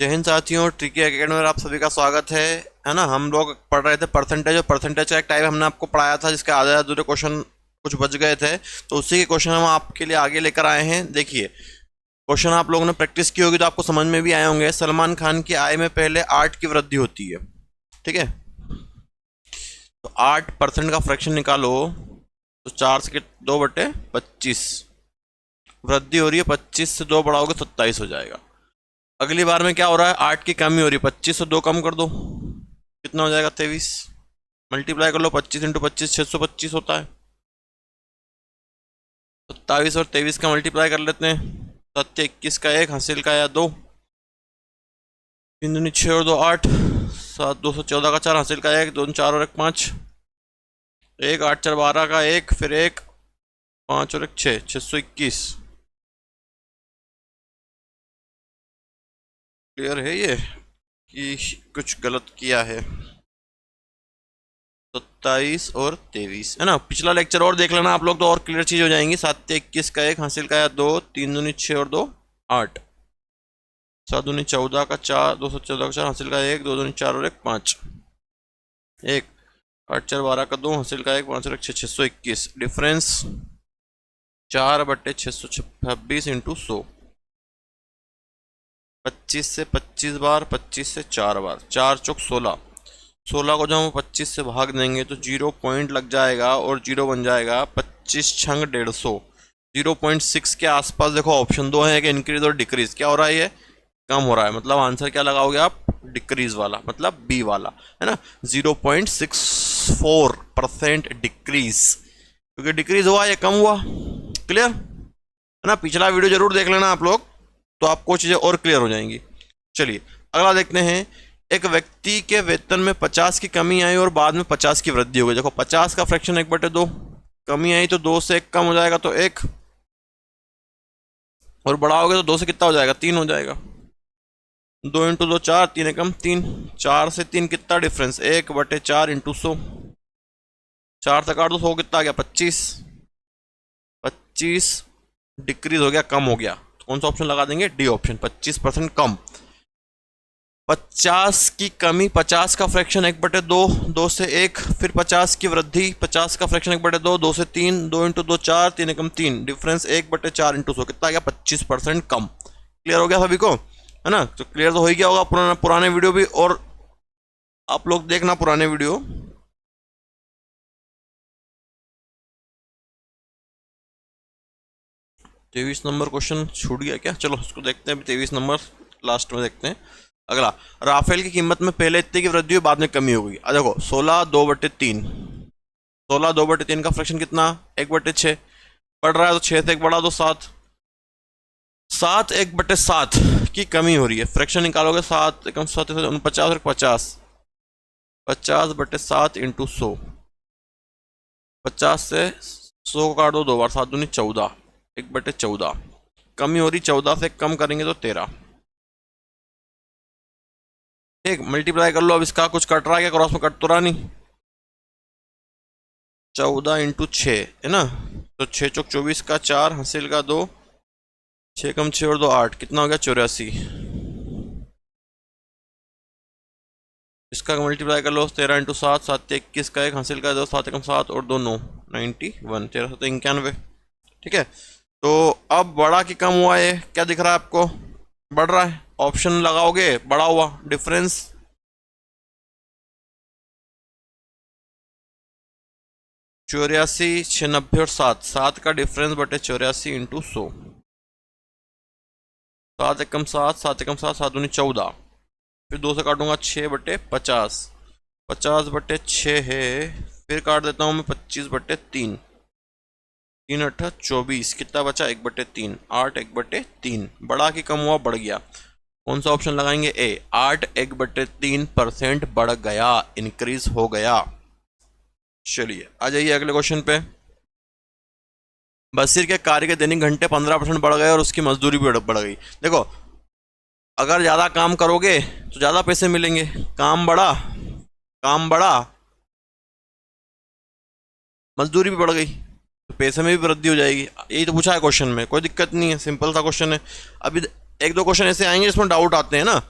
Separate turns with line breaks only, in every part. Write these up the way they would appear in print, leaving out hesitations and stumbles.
जय हिंद साथियों, tricky academy में आप सभी का स्वागत है ना। हम लोग पढ़ रहे थे परसेंटेज, और परसेंटेज का एक टाइप हमने आपको पढ़ाया था जिसके आधे अधूरे क्वेश्चन कुछ बच गए थे, तो उसी के क्वेश्चन हम आपके लिए आगे लेकर आए हैं। देखिए, क्वेश्चन आप लोगों ने प्रैक्टिस की होगी तो आपको समझ में भी आए होंगे। सलमान खान की आय में पहले 8 की वृद्धि होती है, ठीक है। तो 8% का फ्रैक्शन निकालो तो 4 से 2/25 वृद्धि हो रही है। 25 से 2 बढ़ाओगे 27 हो जाएगा। अगली बार में क्या हो रहा है, 8 की कमी हो रही है। 25 से 2 कम कर दो, कितना हो जाएगा? 23। मल्टीप्लाई कर लो, 25 इंटू 25 625 होता है। 27 और 23 का मल्टीप्लाई कर लेते हैं। 7 21 का 1, हासिल का या 2, 3 दूनी 6 और 2 8, 7 214 का 4, हासिल का 1, 2 4 और 1 5, 1 8 4 12 का 1, फिर 1 5 और 1 6, 621। क्लियर है ये कि कुछ गलत किया है? 27 और 23 है ना। पिछला लेक्चर और देख लेना आप लोग तो और क्लियर चीज हो जाएंगी। 7 21 का 1, हासिल का 2, 3 दूनी 6 और 2 8, 7 दूनी 14 का 4, 214 का 4, हासिल का 1, 2 दूनी 4 और 1 5, 1 8 4 12 का 2, हासिल का 1 5 और 1 6, 621। Difference 4/626 into 100। 25 से 25 बार, 25 से 4 बार, 4 चौक 16। 16 को जब हम 25 से भाग देंगे तो 0 पॉइंट लग जाएगा और 0 बन जाएगा 25 छंग 150। 0.6 के आसपास देखो ऑप्शन 2 है कि इंक्रीज और डिक्रीज। क्या हो रहा है? ये कम हो रहा है, मतलब आंसर क्या लगाओगे आप? डिक्रीज वाला, मतलब बी वाला, है ना। 0.64% डिक्रीज, क्योंकि डिक्रीज हुआ या कम हुआ। क्लियर है ना। पिछला वीडियो जरूर देख लेना आप लोग, तो आपको चीजें और क्लियर हो जाएंगी। चलिए अगला देखते हैं। एक व्यक्ति के वेतन में 50 की कमी आई और बाद में 50 की वृद्धि हो गई। देखो 50 का फ्रैक्शन 1/2, कमी आई तो 2 से 1 कम हो जाएगा तो 1, और बढ़ाओगे तो 2 से कितना हो जाएगा? 3 हो जाएगा। 2 इंटू 2 4, 3 एकम 3, 4 से 3 कितना डिफरेंस? 1/4 इंटू 100। 4 से काट दो, 100 कितना आ गया? 25। 25 डिक्रीज हो गया, कम हो गया। कौन सा ऑप्शन लगा देंगे? डी ऑप्शन, 25% कम। 50 की कमी, 50 का फ्रैक्शन 1/2, 2 से 1, फिर 50 की वृद्धि, 50 का फ्रैक्शन 1/2, 2 से 3, 2 इंटू 2 4, 3 एकम 3, डिफरेंस 1/4 इंटू 100 कितना आ गया? 25% कम। क्लियर हो गया सभी को, है ना। तो क्लियर तो हो ही गया होगा। पुराने वीडियो भी और आप लोग देखना पुराने वीडियो। तेईस नंबर क्वेश्चन छूट गया क्या? चलो उसको देखते हैं। 23 नंबर लास्ट में देखते हैं। अगला, राफेल की कीमत में पहले इतने की वृद्धि हुई, बाद में कमी हो गई। देखो 16 2/3, 16 2/3 का फ्रैक्शन कितना? 1/6। बढ़ रहा है तो 6 से 1 बढ़ा दो 7, 7 1/7 की कमी हो रही है। फ्रैक्शन निकालोगे 7 एकम 7 49 और 50, 50/7 इंटू 100। 50 से 100 को काट दो 2 बार, 7 दूनी 14, 1/14 कमी हो रही। 14 से कम करेंगे तो 13। ठीक, मल्टीप्लाई कर लो। अब इसका कुछ कट रहा है क्या? क्रॉस में कट तो रहा नहीं। 14 इंटू 6 है ना, तो 6 चौक 24 का 4, हासिल का 2, 6 कम 6 और 2 8, कितना हो गया? 84। इसका मल्टीप्लाई कर लो। 13 इंटू 7, 7 21 का 1, हासिल का 2, 7 कम 7 और 2 9, 91, 13 7 91। ठीक है, तो अब बड़ा की कम हुआ है, क्या दिख रहा है आपको? बढ़ रहा है। ऑप्शन लगाओगे बड़ा हुआ। डिफरेंस 84 96 और 7, 7 का डिफरेंस बटे 84 इंटू 100। 7 एकम 7, 7 एकम 7, 7 दूनी 14, फिर 2 से काटूंगा 6/50, 50/6 है। फिर काट देता हूँ मैं 25/3, 3 8 24, कितना बचा? 1/3, 8 1/3। बड़ा की कम हुआ, बढ़ गया। कौन सा ऑप्शन लगाएंगे? ए, 8 1/3% बढ़ गया, इंक्रीज हो गया। चलिए आ जाइए अगले क्वेश्चन पे। बशीर के कार्य के दैनिक घंटे 15% बढ़ गए और उसकी मजदूरी भी बढ़ गई। देखो, अगर ज्यादा काम करोगे तो ज्यादा पैसे मिलेंगे। काम बढ़ा, काम बढ़ा, मजदूरी भी बढ़ गई, तो पैसे में भी वृद्धि हो जाएगी। यही तो पूछा है क्वेश्चन में, कोई दिक्कत नहीं है, सिंपल सा क्वेश्चन है। अभी एक दो क्वेश्चन ऐसे आएंगे जिसमें डाउट आते हैं ना,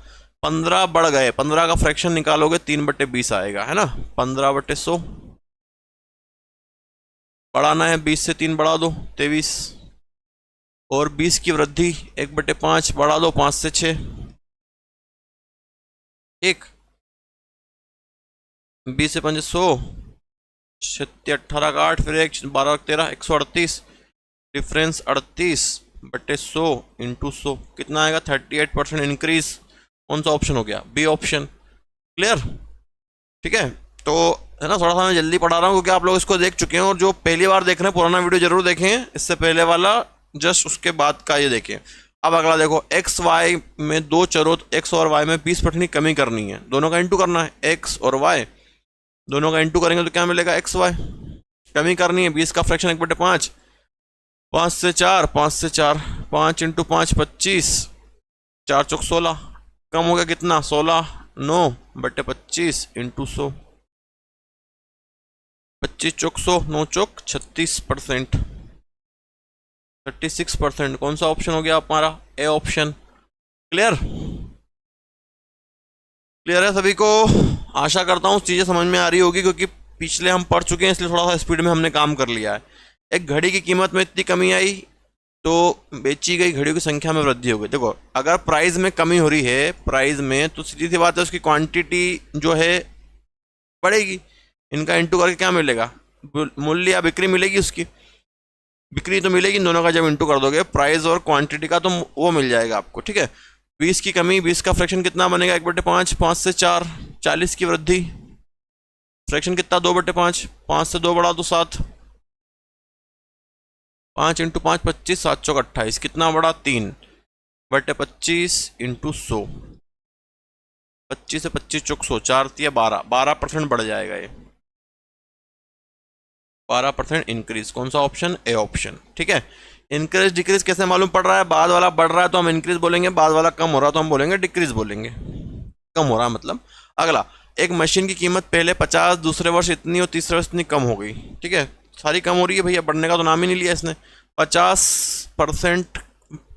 15 बढ़ गए, 15 का फ्रैक्शन निकालोगे 3/20 आएगा, है ना। 15/100 बढ़ाना है, 20 से 3 बढ़ा दो 23, और 20 की वृद्धि 1/5 बढ़ा दो 5 से 6, एक 20 से 5 100, 18 का 8, फिर 1 12 13 138, डिफरेंस 38/100 इंटू 100 कितना आएगा 38% इंक्रीज। कौन सा ऑप्शन हो गया, बी ऑप्शन। क्लियर, ठीक है। तो है ना, थोड़ा सा मैं जल्दी पढ़ा रहा हूँ क्योंकि आप लोग इसको देख चुके हैं, और जो पहली बार देख रहे हैं पुराना वीडियो जरूर देखें, इससे पहले वाला जस्ट उसके बाद का ये देखें। अब अगला देखो, एक्स वाई में दो चरों, एक्स और वाई में 20% की कमी करनी है, दोनों का इंटू करना है, एक्स और वाई दोनों का इंटू करेंगे तो क्या मिलेगा, एक्स वाई। कमी करनी है 20 का फ्रैक्शन 1/5, 5 से 4, 5 से 4, 5 इंटू 5 25, 4 चौक 16, कम हो गया कितना 16, 9/25 इंटू 100, 25 चौक 100, 9 चौक 36%, 36%। कौन सा ऑप्शन हो गया हमारा, ए ऑप्शन। क्लियर, क्लियर है सभी को। आशा करता हूँ चीज़ें समझ में आ रही होगी, क्योंकि पिछले हम पढ़ चुके हैं, इसलिए थोड़ा सा स्पीड में हमने काम कर लिया है। एक घड़ी की कीमत में इतनी कमी आई तो बेची गई घड़ियों की संख्या में वृद्धि हो गई। देखो, अगर प्राइस में कमी हो रही है, प्राइस में, तो सीधी सी बात है उसकी क्वांटिटी जो है बढ़ेगी। इनका इंटू करके क्या मिलेगा, मूल्य या बिक्री मिलेगी, उसकी बिक्री तो मिलेगी। दोनों का जब इंटू कर दोगे प्राइस और क्वांटिटी का, तो वो मिल जाएगा आपको, ठीक है। 20 की कमी, 20 का फ्रैक्शन कितना बनेगा 1/5, 5 से 4, 40 की वृद्धि, फ्रैक्शन कितना 2/5, 5 से 2 बढ़ा दो 7, 5 इंटू 5 25, 7 चौक 28, कितना बड़ा 3/25 इंटू 100, 25 से 25 चौक 100, 4 तिया 12, 12% बढ़ जाएगा ये, 12% इंक्रीज। कौन सा ऑप्शन, ए ऑप्शन, ठीक है। इंक्रीज डिक्रीज कैसे मालूम पड़ रहा है, बाद वाला बढ़ रहा है तो हम इंक्रीज बोलेंगे, बाद वाला कम हो रहा है तो हम बोलेंगे डिक्रीज बोलेंगे। कम हो रहा है मतलब। अगला, एक मशीन की कीमत पहले 50, दूसरे वर्ष इतनी और तीसरे वर्ष इतनी कम हो गई, ठीक है। सारी कम हो रही है भैया, बढ़ने का तो नाम ही नहीं लिया इसने। 50%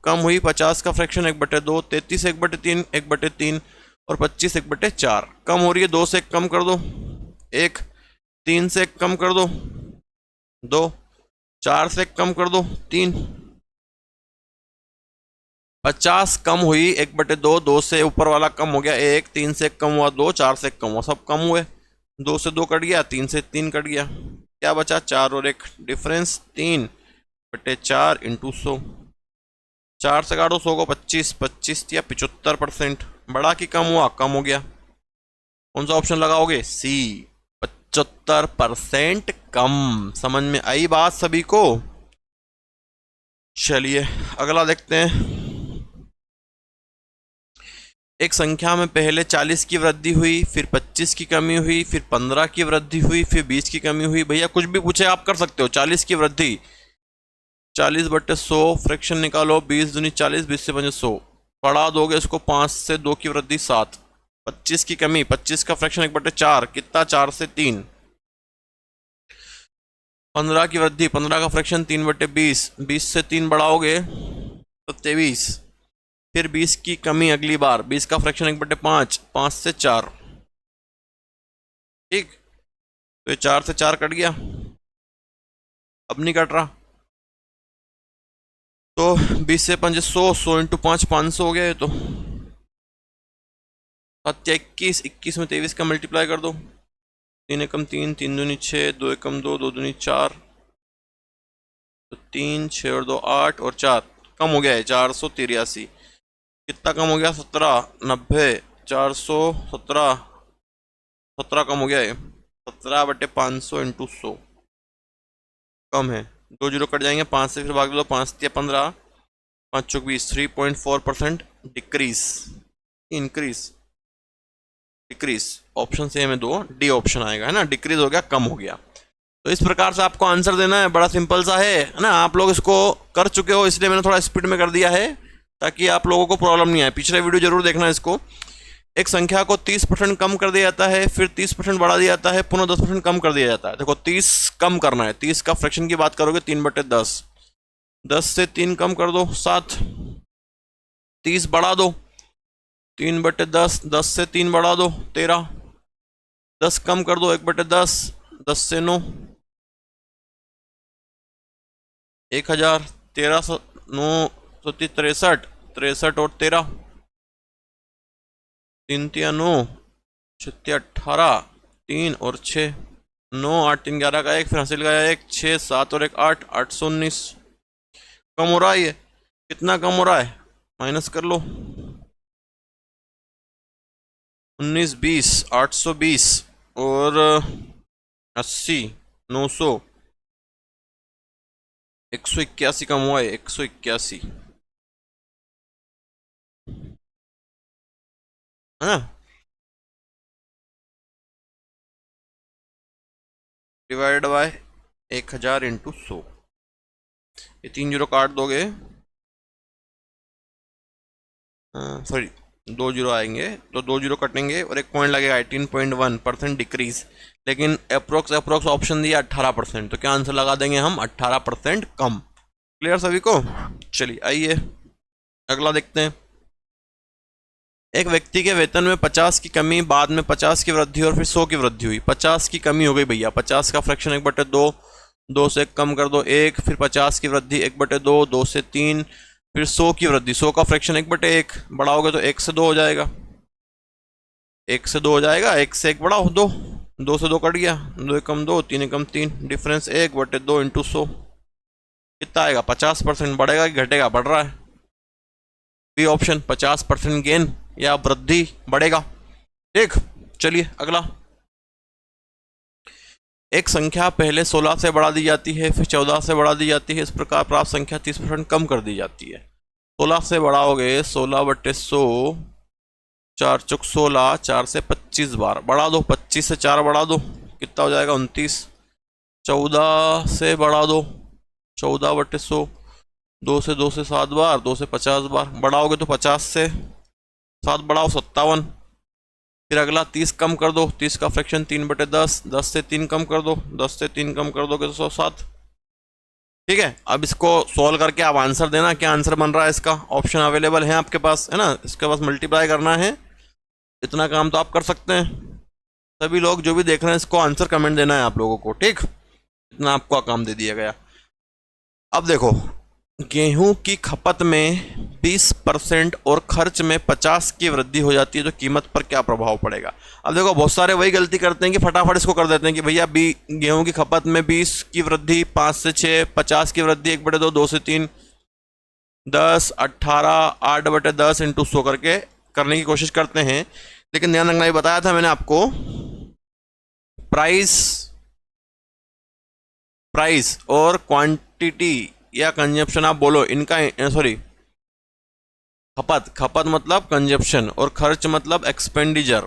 कम हुई, 50 का फ्रैक्शन 1/2, 33 1/3, 1/3, और 25 1/4। कम हो रही है, 2 से 1 कम कर दो 1, 3 से 1 कम कर दो 2, 4 से 1 कम कर दो 3। 50 कम हुई 1/2, 2 से ऊपर वाला कम हो गया 1, 3 से 1 कम हुआ 2, 4 से 1 कम हुआ, सब कम हुए। 2 से 2 कट गया, 3 से 3 कट गया, क्या बचा 4 और 1, डिफरेंस 3/4 इंटू 100। 4 से काटो 100 को 25, 25 या 75%। बड़ा कि कम हुआ, कम हो गया। कौन सा ऑप्शन लगाओगे, सी, 75% कम। समझ में आई बात सभी को। चलिए अगला देखते हैं। एक संख्या में पहले 40 की वृद्धि हुई, फिर 25 की कमी हुई, फिर 15 की वृद्धि हुई, फिर 20 की कमी हुई। भैया कुछ भी पूछे आप कर सकते हो। 40 की वृद्धि, 40/100, फ्रैक्शन निकालो, 20 दूनी 40, 20 से 5 100, बढ़ा दोगे इसको, 5 से 2 की वृद्धि 7। 25 की कमी, 25 का फ्रैक्शन 1/4, कितना 4 से 3। 15 की वृद्धि, 15 का फ्रैक्शन 3/20, 20 से 3 बढ़ाओगे तो 23। फिर 20 की कमी अगली बार, 20 का फ्रैक्शन 1/5, 5 से 4, ठीक। तो ये 4 से 4 कट गया, अब नहीं कट रहा। तो 20 से 5 100, 100 इंटू 5 500 हो गया ये तो। 7 या 21, 21 में 23 का मल्टीप्लाई कर दो, 3 एकम 3, 3 दूनी 6, 2 एकम 2, 2 दूनी 4, तो 3, 6 और 2 8 और 4, कम हो गया है 483। कितना कम हो गया, 17, 90, 417, 17 कम हो गया है, 17/500 इंटू 100, कम है। 2 जीरो कट जाएंगे, 5 से फिर भाग दो, 5 या 15, 5 चौक 20, 3.4% डिक्रीज, इंक्रीज, डिक्रीज। ऑप्शन से में 2, डी ऑप्शन आएगा, है ना। डिक्रीज हो गया, कम हो गया। तो इस प्रकार से आपको आंसर देना है, बड़ा सिंपल सा है ना। आप लोग इसको कर चुके हो, इसलिए मैंने थोड़ा स्पीड में कर दिया है ताकि आप लोगों को प्रॉब्लम नहीं आए। पिछले वीडियो जरूर देखना इसको। एक संख्या को 30% कम कर दिया जाता है, फिर 30% बढ़ा दिया जाता है, पुनः 10% कम कर दिया जाता है। देखो 30 कम करना है, 30 का फ्रैक्शन की बात करोगे 3/10, 10 से 3 कम कर दो 7, 30 बढ़ा दो 3/10, 10 से 3 बढ़ा दो 13, 10 कम कर दो 1/10, 10 से 9, 1000, 1300, 963, 63 और 13, 3 तिया 9, 6 18, 3 और 6, 9 8 3 11 का 1, फिर हासिल का 1, 6 7 और 1 8, 819। कम हो रहा है ये, कितना कम हो रहा है, माइनस कर लो, 19 20, 820 और 80, 900, 181 कम हुआ है, 181 है ना, डिवाइडेड बाय 1000 इंटू 100, ये 3 जीरो काट दोगे, सॉरी 2 जीरो आएंगे तो 2 जीरो कटेंगे और एक पॉइंट लगेगा, 18.1% डिक्रीज, लेकिन अप्रोक्स ऑप्शन दिया 18%, तो क्या आंसर लगा देंगे हम, 18% कम। क्लियर सभी को? चलिए आइए अगला देखते हैं। एक व्यक्ति के वेतन में 50 की कमी, बाद में 50 की वृद्धि और फिर 100 की वृद्धि हुई। 50 की कमी हो गई भैया, 50 का फ्रैक्शन 1/2, 2 से 1 कम कर दो 1, फिर 50 की वृद्धि 1/2, 2 से 3, फिर 100 की वृद्धि, 100 का फ्रैक्शन 1/1, बढ़ाओगे तो 1 से 2 हो जाएगा, 1 से 2 हो जाएगा, 1 से 1 बढ़ाओ 2, 2 से 2 कट गया, 2 कम 2, 3 कम 3, डिफरेंस 1/2 इंटू 100, कितना आएगा, 50% बढ़ेगा कि घटेगा, बढ़ रहा है, बी ऑप्शन 50% गेन या वृद्धि बढ़ेगा। ठीक, चलिए अगला। एक संख्या पहले 16 से बढ़ा दी जाती है, फिर 14 से बढ़ा दी जाती है, इस प्रकार प्राप्त संख्या 30% कम कर दी जाती है। 16 से बढ़ाओगे 16/100, 4 चौक 16, 4 से 25 बार बढ़ा दो, 25 से 4 बढ़ा दो, कितना हो जाएगा 29, 14 से बढ़ा दो 14/100, 2 से 2 से 7 बार, 2 से 50 बार बढ़ाओगे तो 50 से 7 बढ़ाओ 57, फिर अगला 30 कम कर दो, 30 का फ्रैक्शन 3/10, 10 से 3 कम कर दो, 10 से 3 कम कर दोगे तो 107। ठीक है, अब इसको सॉल्व करके आप आंसर देना, क्या आंसर बन रहा है इसका, ऑप्शन अवेलेबल है आपके पास, है ना, इसके पास मल्टीप्लाई करना है, इतना काम तो आप कर सकते हैं। सभी लोग जो भी देख रहे हैं इसको आंसर कमेंट देना है आप लोगों को, ठीक, इतना आपको काम दे दिया गया। अब देखो, गेहूं की खपत में 20% और खर्च में 50 की वृद्धि हो जाती है तो कीमत पर क्या प्रभाव पड़ेगा। अब देखो, बहुत सारे वही गलती करते हैं कि फटाफट इसको कर देते हैं कि भैया गेहूं की खपत में 20 की वृद्धि, 5 से 6, 50 की वृद्धि 1/2, 2 से 3, 10, 18, 8/10 इंटू 100 करके करने की कोशिश करते हैं, लेकिन ध्यान रखना, ये बताया था मैंने आपको, प्राइस और क्वांटिटी या कंजप्शन आप बोलो इनका, सॉरी, खपत मतलब कंजप्शन और खर्च मतलब एक्सपेंडिचर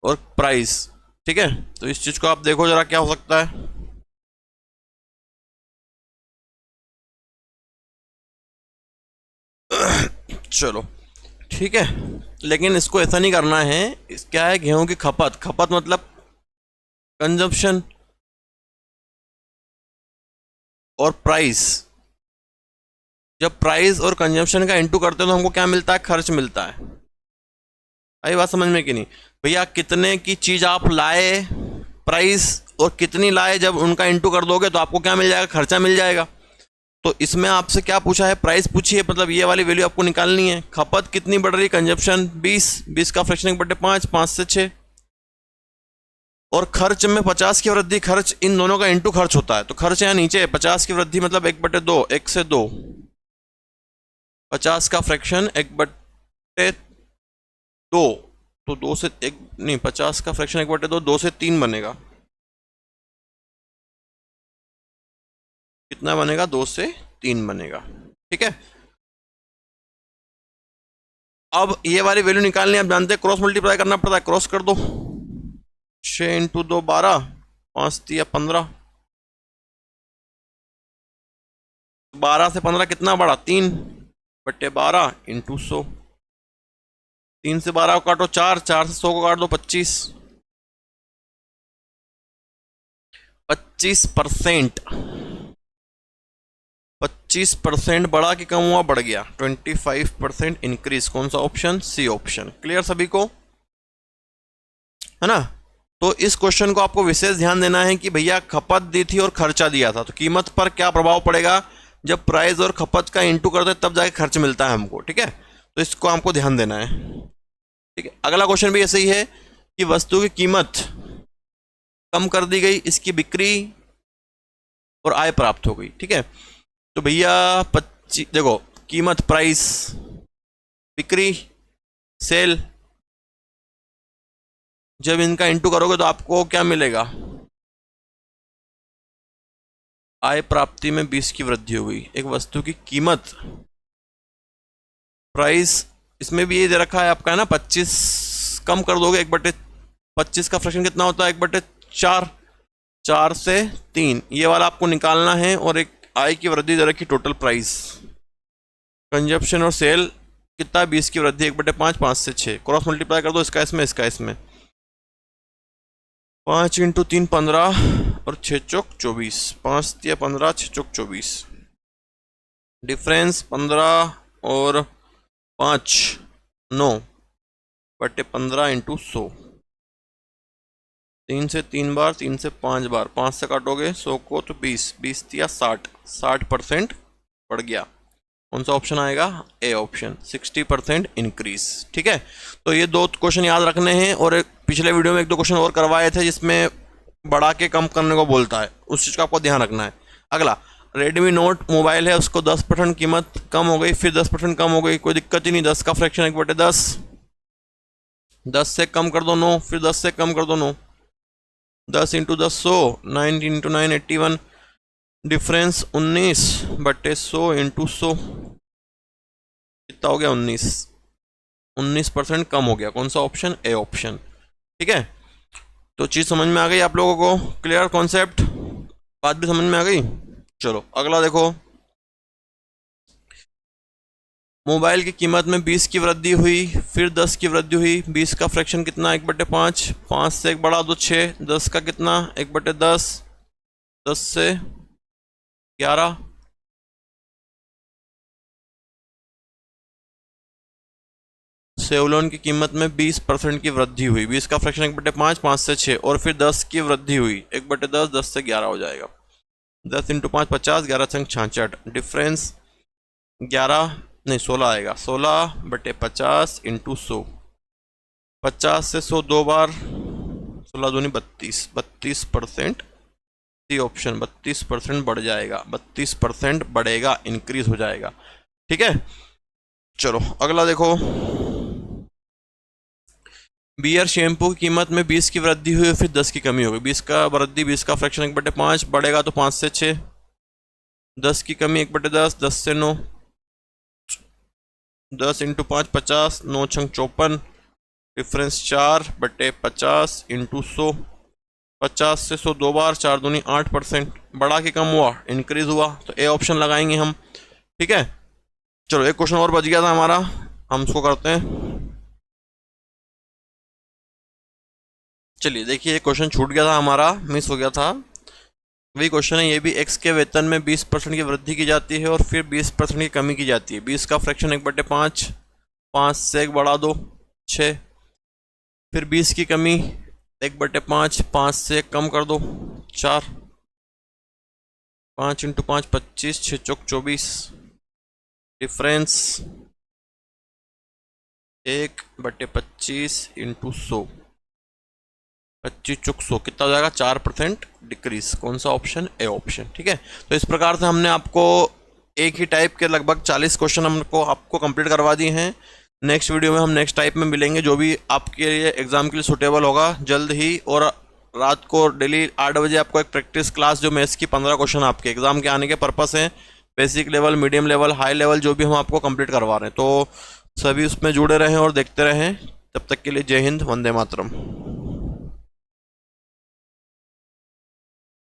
और प्राइस। ठीक है, तो इस चीज को आप देखो जरा क्या हो सकता है। चलो ठीक है, लेकिन इसको ऐसा नहीं करना है, क्या है, गेहूं की खपत मतलब कंजप्शन और प्राइस, जब प्राइस और कंजम्पशन का इंटू करते हैं तो हमको क्या मिलता है, खर्च मिलता है। आई बात समझ में कि नहीं भैया, कितने की चीज आप लाए, प्राइस, और कितनी लाए, जब उनका इंटू कर दोगे तो आपको क्या मिल जाएगा, खर्चा मिल जाएगा। तो इसमें आपसे क्या पूछा है, प्राइस पूछी है, मतलब ये वाली वैल्यू आपको निकालनी है। खपत कितनी बढ़ रही है, कंजप्शन 20 का फ्रैक्शन 1/5, 5 से 6, और खर्च में 50 की वृद्धि, खर्च इन दोनों का इंटू खर्च होता है, तो खर्च यहाँ नीचे है, 50 की वृद्धि मतलब 1/2, 1 से 2, 50 का फ्रैक्शन 1/2, तो 2 से 1 नहीं, 50 का फ्रैक्शन 1/2, 2 से 3 बनेगा, कितना बनेगा, 2 से 3 बनेगा। ठीक है, अब ये वाली वैल्यू निकालनी है, आप जानते हैं क्रॉस मल्टीप्लाई करना पड़ता है, क्रॉस कर दो, 6 इंटू 2 12, 5 दिया 15, 12 से 15 कितना बढ़ा, 3/12 इंटू 100, 3 से 12 को काटो 4, 4 से 100 को काट दो 25, 25% 25% बढ़ा कि कम हुआ? बढ़ गया। 25% इंक्रीज, कौन सा ऑप्शन? C option. क्लियर सभी को, है ना? तो इस क्वेश्चन को आपको विशेष ध्यान देना है कि भैया खपत दी थी और खर्चा दिया था, तो कीमत पर क्या प्रभाव पड़ेगा? जब प्राइस और खपत का इंटू करते हैं तब जाके खर्च मिलता है हमको, ठीक है? तो इसको आपको ध्यान देना है, ठीक है? अगला क्वेश्चन भी ऐसे ही है कि वस्तु की कीमत कम कर दी गई, इसकी बिक्री और आय प्राप्त हो गई, ठीक है? तो भैया 25, देखो कीमत, प्राइस, बिक्री, सेल, जब इनका इंटू करोगे तो आपको क्या मिलेगा? आय प्राप्ति में 20 की वृद्धि हो गई। एक वस्तु की कीमत, प्राइस, इसमें भी ये दे रखा है आपका, है ना? 25 कम कर दोगे 1/25 का फ्रैक्शन कितना होता है? 1/4, 4 से 3, ये वाला आपको निकालना है। और एक आय की वृद्धि दे रखी, टोटल प्राइस, कंजप्शन और सेल कितना? 20 की वृद्धि, 1/5, 5 से 6, क्रॉस मल्टीप्लाई कर दो, इसका इसमें, इसका इसमें। 5 × 3 15 और 6 चौक 24, 5 × 15, 6 चौक 24, डिफरेंस 15 और 5 9/15 × 100, 3 से 3 बार, 3 से 5 बार, 5 से काटोगे 100 को तो 20, 20 × 60, 60% बढ़ गया। कौन सा ऑप्शन आएगा? ए ऑप्शन, 60% इंक्रीज, ठीक है? तो ये 2 क्वेश्चन याद रखने हैं। और एक पिछले वीडियो में 1-2 क्वेश्चन और करवाए थे जिसमें बढ़ा के कम करने को बोलता है, उस चीज़ का आपको ध्यान रखना है। अगला, रेडमी नोट मोबाइल है, उसको 10% कीमत कम हो गई, फिर 10% कम हो गई, कोई दिक्कत ही नहीं। 10 का फ्रैक्शन 1/10, 10 से कम कर दो 9, फिर 10 से कम कर दो 9, 10 × 10 100, 9 × 9 81, डिफरेंस 19/100 × 100, कितना हो गया? 19, 19% कम हो गया। कौन सा ऑप्शन? ए ऑप्शन, ठीक है? तो चीज़ समझ में आ गई आप लोगों को? क्लियर कॉन्सेप्ट, बात भी समझ में आ गई? चलो अगला देखो, मोबाइल की कीमत में 20 की वृद्धि हुई, फिर 10 की वृद्धि हुई। 20 का फ्रैक्शन कितना? 1/5, 5 से 1 बढ़ा दो 6, 10 का कितना? 1/10, 10 से 11, सेवलोन की कीमत में 20% की वृद्धि हुई। 20 का फ्रैक्शन 1/5, 5 से 6, और फिर 10 की वृद्धि हुई, 1/10, 10 से 11 हो जाएगा। 10 × 5 50, 11 × 66, डिफरेंस 11 नहीं 16 आएगा। 16/50 × 100, 50 से 100 2 बार, 16 दूनी 32, 32%, सी ऑप्शन, 32% बढ़ जाएगा, 32% बढ़ेगा, इंक्रीज हो जाएगा, ठीक है? चलो अगला देखो, बियर शैम्पू की कीमत में 20 की वृद्धि हुई, फिर 10 की कमी हो गई। 20 का वृद्धि, 20 का फ्रैक्शन 1/5 बढ़ेगा तो 5 से 6, 10 की कमी 1/10, 10 से 9, 10 × 5 50, 9 × 54, डिफरेंस 4/50 × 100, 50 से 100 2 बार, 4 दूनी 8%, बढ़ा के कम हुआ, इंक्रीज हुआ, तो ए ऑप्शन लगाएंगे हम, ठीक है? चलो एक क्वेश्चन और बच गया था हमारा, हम उसको करते हैं। चलिए देखिए, एक क्वेश्चन छूट गया था हमारा, मिस हो गया था, वही क्वेश्चन है ये भी। एक्स के वेतन में 20% की वृद्धि की जाती है और फिर 20% की कमी की जाती है। 20 का फ्रैक्शन 1/5, 5 से 1 बढ़ा दो 6, फिर 20 की कमी 1/5, 5 से 1 कम कर दो 4, 5 × 5 25, 6 चौक 24, डिफरेंस 1/25 × 100, 25 चौक 100, कितना हो जाएगा? 4% डिक्रीज। कौन सा ऑप्शन? ए ऑप्शन, ठीक है? तो इस प्रकार से हमने आपको एक ही टाइप के लगभग 40 क्वेश्चन आपको कंप्लीट करवा दिए हैं। नेक्स्ट वीडियो में हम नेक्स्ट टाइप में मिलेंगे, जो भी आपके लिए एग्जाम के लिए सूटेबल होगा जल्द ही। और रात को डेली 8 बजे आपको एक प्रैक्टिस क्लास, जो मैथ्स की 15 क्वेश्चन आपके एग्जाम के आने के पर्पस हैं, basic level, medium level, high level, जो भी हम आपको कंप्लीट करवा रहे हैं, तो सभी उसमें जुड़े रहें और देखते रहें। तब तक के लिए जय हिंद, वंदे मातरम।